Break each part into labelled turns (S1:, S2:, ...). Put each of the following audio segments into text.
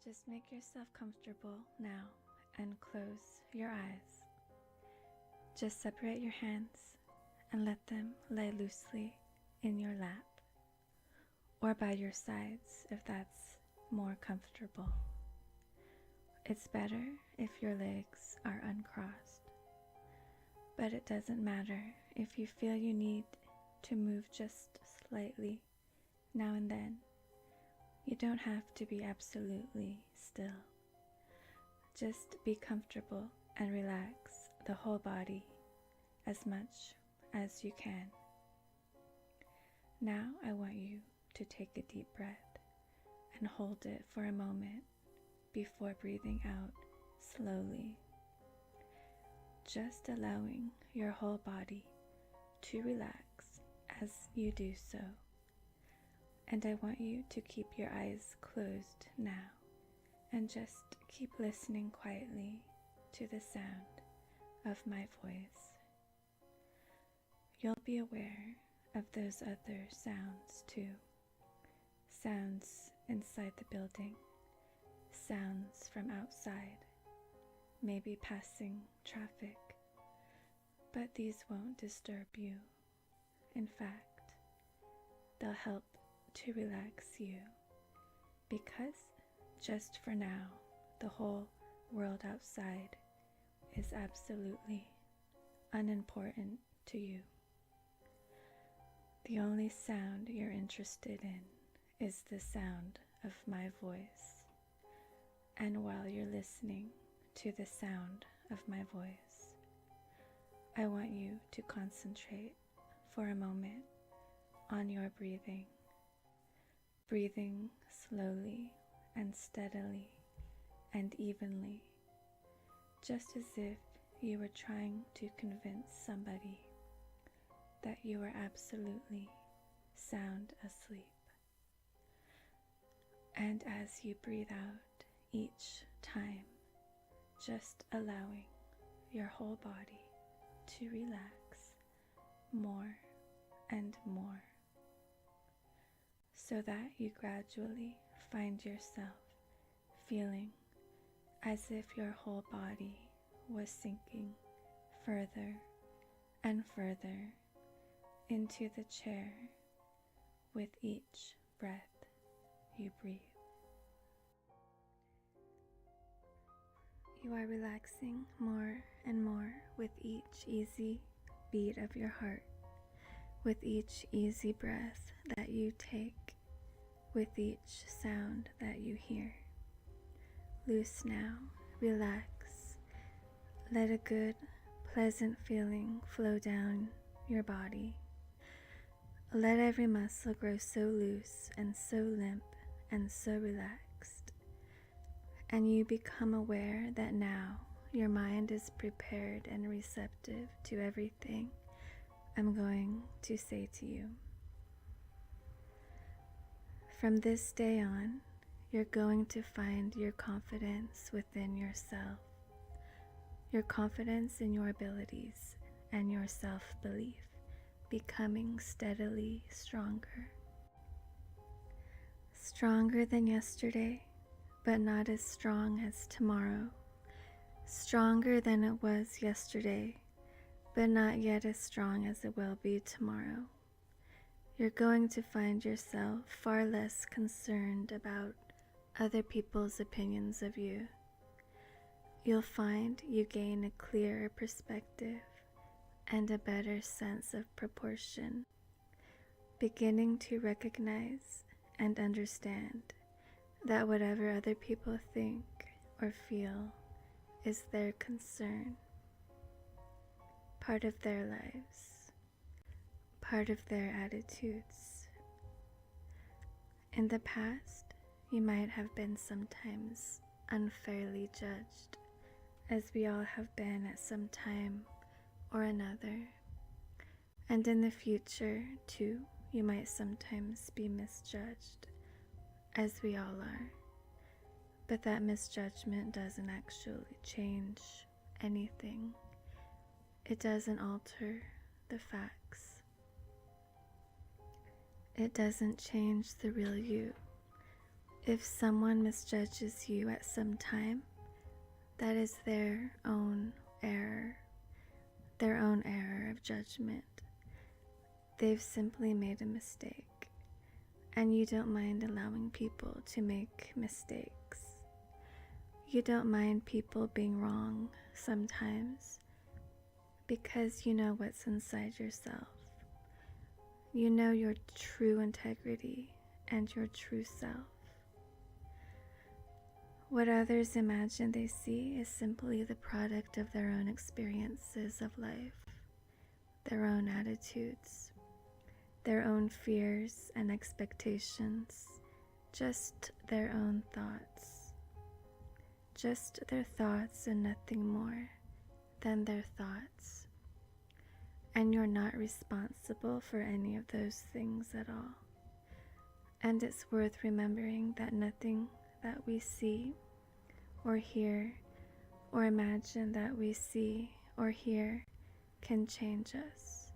S1: Just make yourself comfortable now and close your eyes. Just separate your hands and let them lay loosely in your lap or by your sides if that's more comfortable. It's better if your legs are uncrossed, but it doesn't matter if you feel you need to move just slightly now and then. You don't have to be absolutely still. Just be comfortable and relax the whole body as much as you can. Now I want you to take a deep breath and hold it for a moment before breathing out slowly, just allowing your whole body to relax as you do so. And I want you to keep your eyes closed now and just keep listening quietly to the sound of my voice. You'll be aware of those other sounds too. Sounds inside the building, sounds from outside, maybe passing traffic, but these won't disturb you. In fact, they'll help to relax you, because just for now, the whole world outside is absolutely unimportant to you. The only sound you're interested in is the sound of my voice, and while you're listening to the sound of my voice, I want you to concentrate for a moment on your breathing. Breathing slowly and steadily and evenly, just as if you were trying to convince somebody that you are absolutely sound asleep. And as you breathe out each time, just allowing your whole body to relax more and more, so that you gradually find yourself feeling as if your whole body was sinking further and further into the chair with each breath you breathe. You are relaxing more and more with each easy beat of your heart, with each easy breath that you take, with each sound that you hear. Loose now, relax. Let a good, pleasant feeling flow down your body. Let every muscle grow so loose and so limp and so relaxed. And you become aware that now your mind is prepared and receptive to everything I'm going to say to you. From this day on, you're going to find your confidence within yourself, your confidence in your abilities and your self-belief becoming steadily stronger. Stronger than yesterday, but not as strong as tomorrow. Stronger than it was yesterday, but not yet as strong as it will be tomorrow. You're going to find yourself far less concerned about other people's opinions of you. You'll find you gain a clearer perspective and a better sense of proportion, beginning to recognize and understand that whatever other people think or feel is their concern, part of their lives, part of their attitudes. In the past, you might have been sometimes unfairly judged, as we all have been at some time or another. And in the future, too, you might sometimes be misjudged, as we all are. But that misjudgment doesn't actually change anything. It doesn't alter the facts. It doesn't change the real you. If someone misjudges you at some time, that is their own error of judgment. They've simply made a mistake, and you don't mind allowing people to make mistakes. You don't mind people being wrong sometimes because you know what's inside yourself. You know your true integrity and your true self. What others imagine they see is simply the product of their own experiences of life, their own attitudes, their own fears and expectations, just their own thoughts. Just their thoughts and nothing more than their thoughts. And you're not responsible for any of those things at all. And it's worth remembering that nothing that we see or hear or imagine that we see or hear can change us.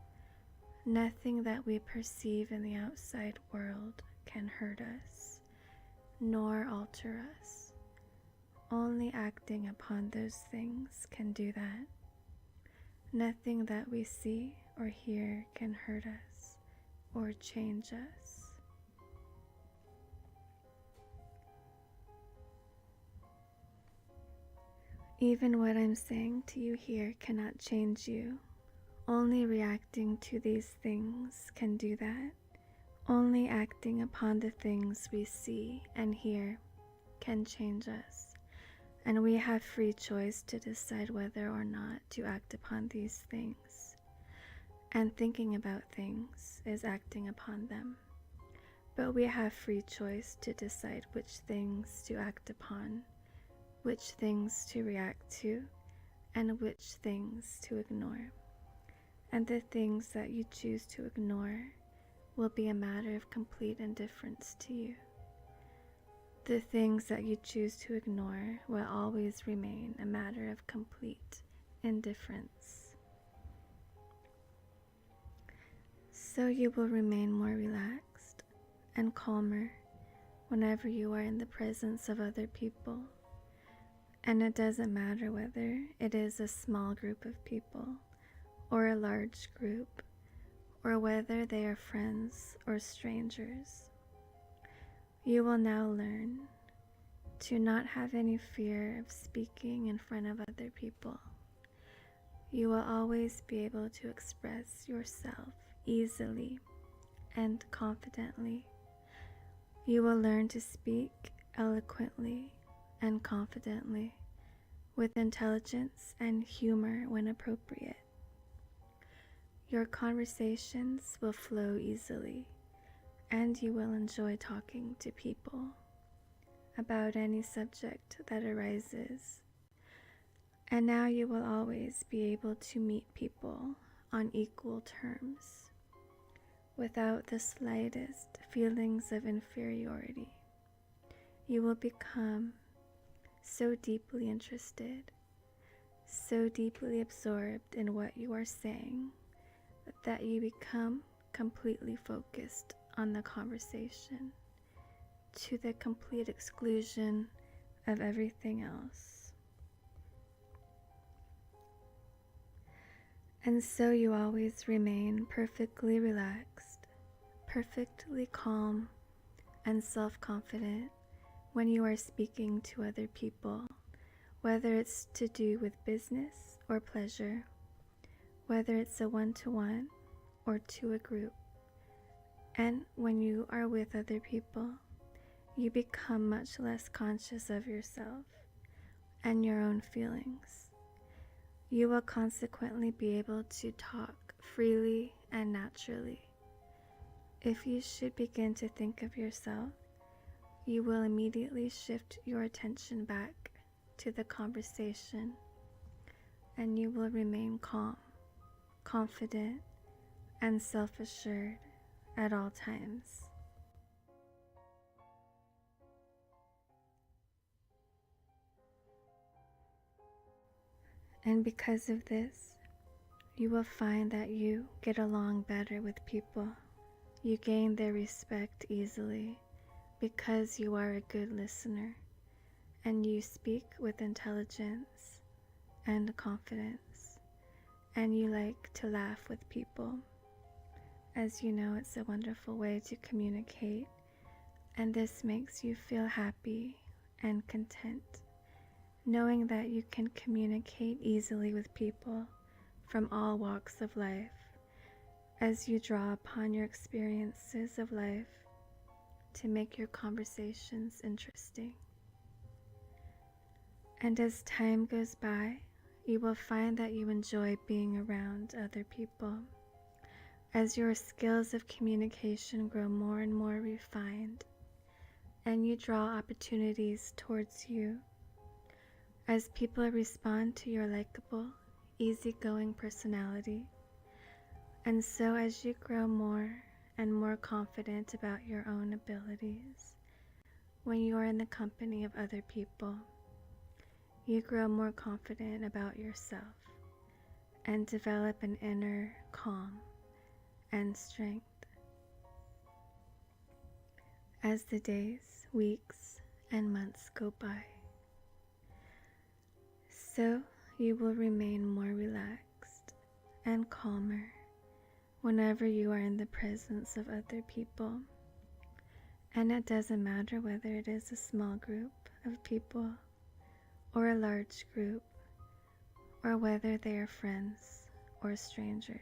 S1: Nothing that we perceive in the outside world can hurt us, nor alter us. Only acting upon those things can do that. Nothing that we see or hear can hurt us or change us. Even what I'm saying to you here cannot change you. Only reacting to these things can do that. Only acting upon the things we see and hear can change us. And we have free choice to decide whether or not to act upon these things. And thinking about things is acting upon them. But we have free choice to decide which things to act upon, which things to react to, and which things to ignore. And the things that you choose to ignore will be a matter of complete indifference to you. The things that you choose to ignore will always remain a matter of complete indifference. So you will remain more relaxed and calmer whenever you are in the presence of other people. And it doesn't matter whether it is a small group of people or a large group, or whether they are friends or strangers. You will now learn to not have any fear of speaking in front of other people. You will always be able to express yourself easily and confidently. You will learn to speak eloquently and confidently, with intelligence and humor when appropriate. Your conversations will flow easily, and you will enjoy talking to people about any subject that arises. And now you will always be able to meet people on equal terms, without the slightest feelings of inferiority. You will become so deeply interested, so deeply absorbed in what you are saying, that you become completely focused on the conversation, to the complete exclusion of everything else. And so you always remain perfectly relaxed, perfectly calm, and self-confident when you are speaking to other people, whether it's to do with business or pleasure, whether it's a one-to-one or to a group. And when you are with other people, you become much less conscious of yourself and your own feelings. You will consequently be able to talk freely and naturally. If you should begin to think of yourself, you will immediately shift your attention back to the conversation, and you will remain calm, confident, and self-assured at all times. And because of this, you will find that you get along better with people. You gain their respect easily, because you are a good listener and you speak with intelligence and confidence, and you like to laugh with people. As you know, it's a wonderful way to communicate, and this makes you feel happy and content, knowing that you can communicate easily with people from all walks of life as you draw upon your experiences of life to make your conversations interesting. And as time goes by, you will find that you enjoy being around other people. As your skills of communication grow more and more refined, and you draw opportunities towards you, as people respond to your likable, easygoing personality, and so as you grow more and more confident about your own abilities, when you are in the company of other people, you grow more confident about yourself and develop an inner calm and strength. As the days, weeks, and months go by, so you will remain more relaxed and calmer whenever you are in the presence of other people. And it doesn't matter whether it is a small group of people or a large group, or whether they are friends or strangers.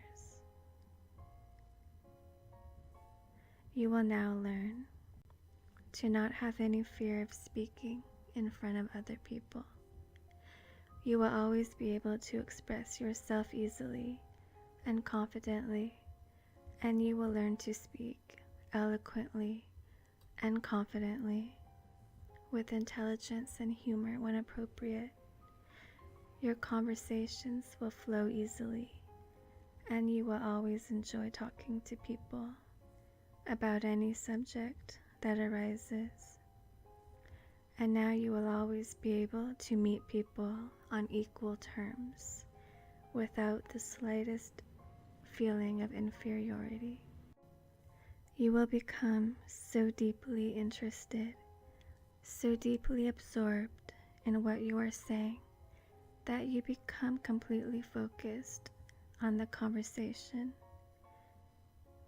S1: You will now learn to not have any fear of speaking in front of other people. You will always be able to express yourself easily and confidently, and you will learn to speak eloquently and confidently, with intelligence and humor when appropriate. Your conversations will flow easily, and you will always enjoy talking to people about any subject that arises. And now you will always be able to meet people on equal terms without the slightest feeling of inferiority. You will become so deeply interested, so deeply absorbed in what you are saying, that you become completely focused on the conversation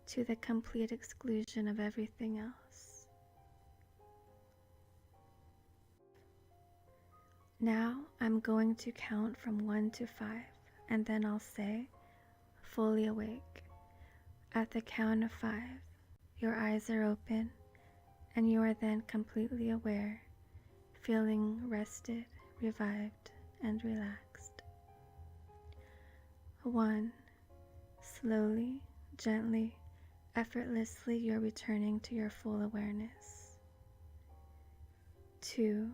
S1: to the complete exclusion of everything else. Now I'm going to count from 1 to 5, and then I'll say, fully awake. At the count of 5, your eyes are open, and you are then completely aware, feeling rested, revived, and relaxed. 1. Slowly, gently, effortlessly, you're returning to your full awareness. 2.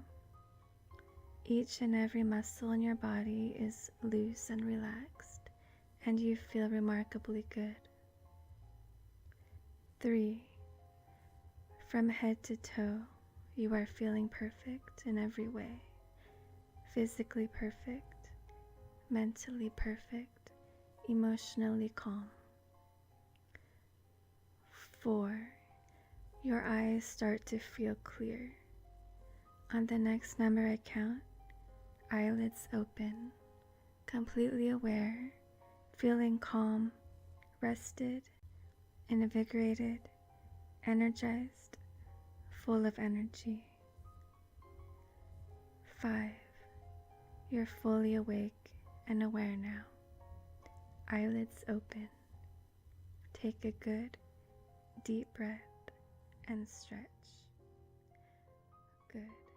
S1: Each and every muscle in your body is loose and relaxed, and you feel remarkably good. 3. From head to toe, you are feeling perfect in every way. Physically perfect, mentally perfect, emotionally calm. 4. Your eyes start to feel clear. On the next number I count, eyelids open, completely aware, feeling calm, rested, invigorated, energized, full of energy. 5. You're fully awake and aware now. Eyelids open. Take a good, deep breath and stretch. Good.